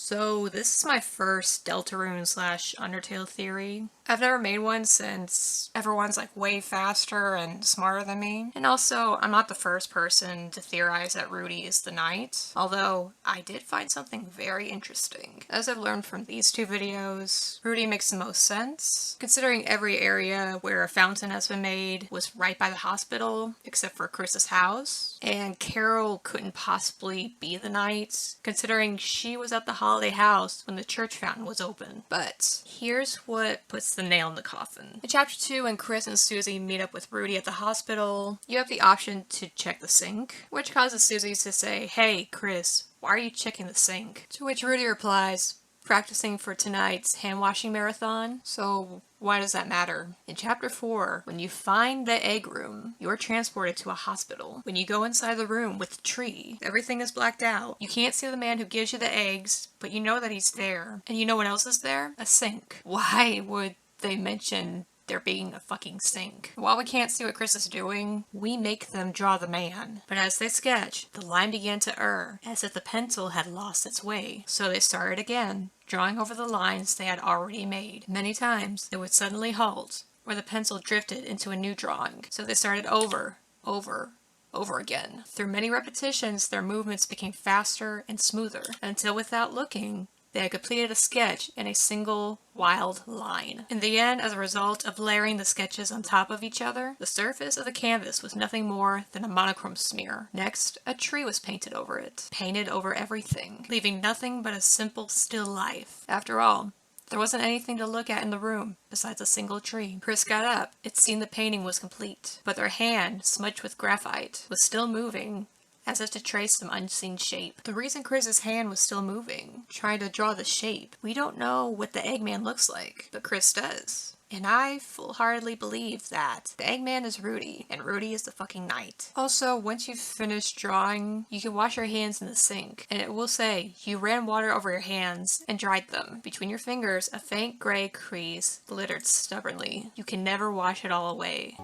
So this is my first Deltarune slash Undertale theory. I've never made one since everyone's like way faster and smarter than me. And also, I'm not the first person to theorize that Rudy is the knight, although I did find something very interesting. As I've learned from these two videos, Rudy makes the most sense, considering every area where a fountain has been made was right by the hospital, except for Chris's house. And Carol couldn't possibly be the knight, considering she was at the holiday house when the church fountain was open. But here's what puts the nail in the coffin. In chapter 2, when Chris and Susie meet up with Rudy at the hospital, you have the option to check the sink, which causes Susie to say, "Hey, Chris, why are you checking the sink?" To which Rudy replies, "Practicing for tonight's hand-washing marathon." So why does that matter? In chapter 4, when you find the egg room, you're transported to a hospital. When you go inside the room with the tree, everything is blacked out. You can't see the man who gives you the eggs, but you know that he's there. And you know what else is there? A sink. Why would they mention there being a fucking sink? While we can't see what Chris is doing, we make them draw the man. But as they sketch, the line began to err, as if the pencil had lost its way. So they started again, drawing over the lines they had already made. Many times, it would suddenly halt, or the pencil drifted into a new drawing. So they started over again. Through many repetitions, their movements became faster and smoother, until without looking, they had completed a sketch in a single wild line. In the end, as a result of layering the sketches on top of each other, the surface of the canvas was nothing more than a monochrome smear. Next, a tree was painted over it. Painted over everything, leaving nothing but a simple still life. After all, there wasn't anything to look at in the room besides a single tree. Chris got up. It seemed the painting was complete, but their hand, smudged with graphite, was still moving, as if to trace some unseen shape. The reason Chris's hand was still moving, trying to draw the shape, we don't know what the Eggman looks like, but Chris does. And I full-heartedly believe that the Eggman is Rudy, and Rudy is the fucking knight. Also, once you've finished drawing, you can wash your hands in the sink, and it will say you ran water over your hands and dried them. Between your fingers, a faint gray crease glittered stubbornly. You can never wash it all away.